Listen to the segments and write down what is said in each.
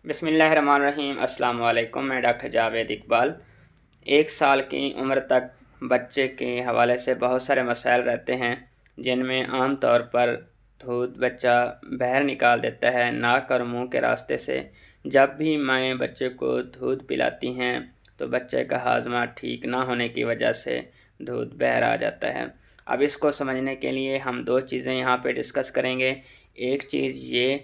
بسم اللہ الرحمن الرحیم۔ السلام علیکم، میں ڈاکٹر جاوید اقبال۔ 1 سال کی عمر تک بچے کے حوالے سے بہت سارے مسائل رہتے ہیں، جن میں عام طور پر دودھ بچہ باہر نکال دیتا ہے ناک اور منہ کے راستے سے۔ جب بھی مائیں بچے کو دودھ پلاتی ہیں تو بچے کا ہاضمہ ٹھیک نہ ہونے کی وجہ سے دودھ باہر آ جاتا ہے۔ اب اس کو سمجھنے کے لیے ہم 2 چیزیں یہاں پہ ڈسکس کریں گے۔ ایک چیز یہ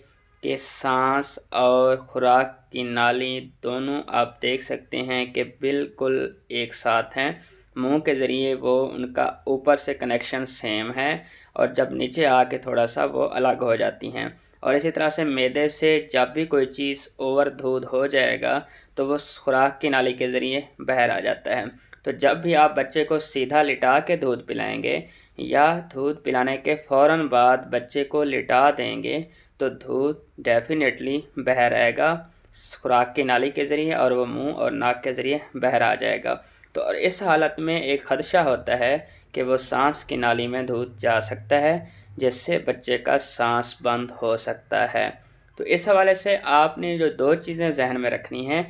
کہ سانس اور خوراک کی نالی دونوں آپ دیکھ سکتے ہیں کہ بالکل ایک ساتھ ہیں۔ منہ کے ذریعے وہ ان کا اوپر سے کنیکشن سیم ہے، اور جب نیچے آ کے تھوڑا سا وہ الگ ہو جاتی ہیں۔ اور اسی طرح سے معدے سے جب بھی کوئی چیز اوور دودھ ہو جائے گا تو وہ خوراک کی نالی کے ذریعے باہر آ جاتا ہے۔ تو جب بھی آپ بچے کو سیدھا لٹا کے دودھ پلائیں گے یا دودھ پلانے کے فوراً بعد بچے کو لٹا دیں گے تو دودھ ڈیفینیٹلی باہر آئے گا خوراک کی نالی کے ذریعے، اور وہ منہ اور ناک کے ذریعے باہر آ جائے گا۔ تو اور اس حالت میں ایک خدشہ ہوتا ہے کہ وہ سانس کی نالی میں دودھ جا سکتا ہے، جس سے بچے کا سانس بند ہو سکتا ہے۔ تو اس حوالے سے آپ نے جو 2 چیزیں ذہن میں رکھنی ہیں،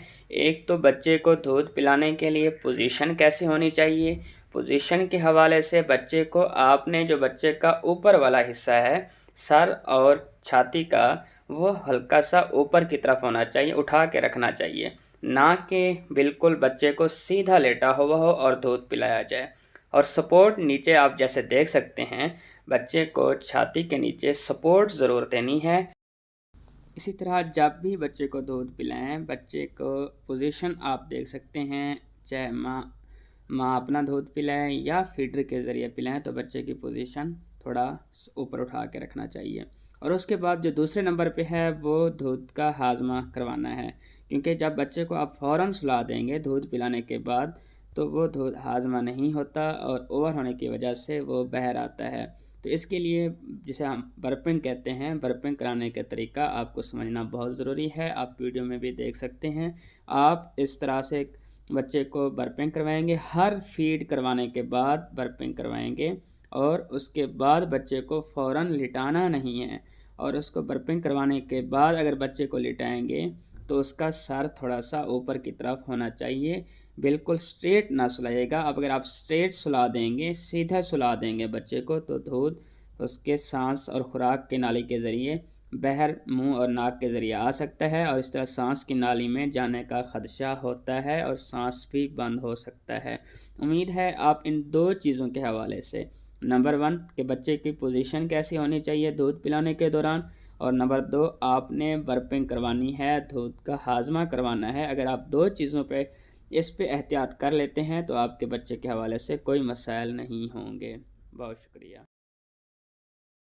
ایک تو بچے کو دودھ پلانے کے لیے پوزیشن کیسی ہونی چاہیے۔ پوزیشن کے حوالے سے بچے کو آپ نے جو بچے کا اوپر والا حصہ ہے، سر اور چھاتی کا، وہ ہلکا سا اوپر کی طرف ہونا چاہیے، اٹھا کے رکھنا چاہیے، نہ کہ بالکل بچے کو سیدھا لیٹا ہوا ہو اور دودھ پلایا جائے۔ اور سپورٹ نیچے آپ جیسے دیکھ سکتے ہیں، بچے کو چھاتی کے نیچے سپورٹ ضرور دینی ہے۔ اسی طرح جب بھی بچے کو دودھ پلائیں، بچے کو پوزیشن آپ دیکھ سکتے ہیں، چاہے ماں اپنا دودھ پلائیں یا فیڈر کے ذریعے پلائیں، تو بچے کی پوزیشن تھوڑا اوپر اٹھا کے رکھنا چاہیے۔ اور اس کے بعد جو دوسرے نمبر پہ ہے وہ دودھ کا ہاضمہ کروانا ہے، کیونکہ جب بچے کو آپ فوراً سلا دیں گے دودھ پلانے کے بعد تو وہ دودھ ہاضمہ نہیں ہوتا، اور اوور ہونے کی وجہ سے وہ باہر آتا ہے۔ تو اس کے لیے جسے ہم برپنگ کہتے ہیں، برپنگ کرانے کا طریقہ آپ کو سمجھنا بہت ضروری ہے۔ آپ ویڈیو میں بھی دیکھ سکتے ہیں۔ آپ اس طرح سے بچے کو برپنگ کروائیں گے، ہر فیڈ کروانے کے بعد برپنگ کروائیں گے، اور اس کے بعد بچے کو فوراً لٹانا نہیں ہے۔ اور اس کو برپنگ کروانے کے بعد اگر بچے کو لٹائیں گے تو اس کا سر تھوڑا سا اوپر کی طرف ہونا چاہیے، بالکل سٹریٹ نہ سلائیے گا۔ اب اگر آپ سٹریٹ سلا دیں گے، سیدھا سلا دیں گے بچے کو، تو دودھ اس کے سانس اور خوراک کی نالی کے ذریعے باہر منہ اور ناک کے ذریعے آ سکتا ہے، اور اس طرح سانس کی نالی میں جانے کا خدشہ ہوتا ہے اور سانس بھی بند ہو سکتا ہے۔ امید ہے آپ ان 2 چیزوں کے حوالے سے، نمبر 1 کہ بچے کی پوزیشن کیسی ہونی چاہیے دودھ پلانے کے دوران، اور نمبر 2 آپ نے برپنگ کروانی ہے، دودھ کا ہاضمہ کروانا ہے۔ اگر آپ 2 چیزوں پہ اس پہ احتیاط کر لیتے ہیں تو آپ کے بچے کے حوالے سے کوئی مسائل نہیں ہوں گے۔ بہت شکریہ۔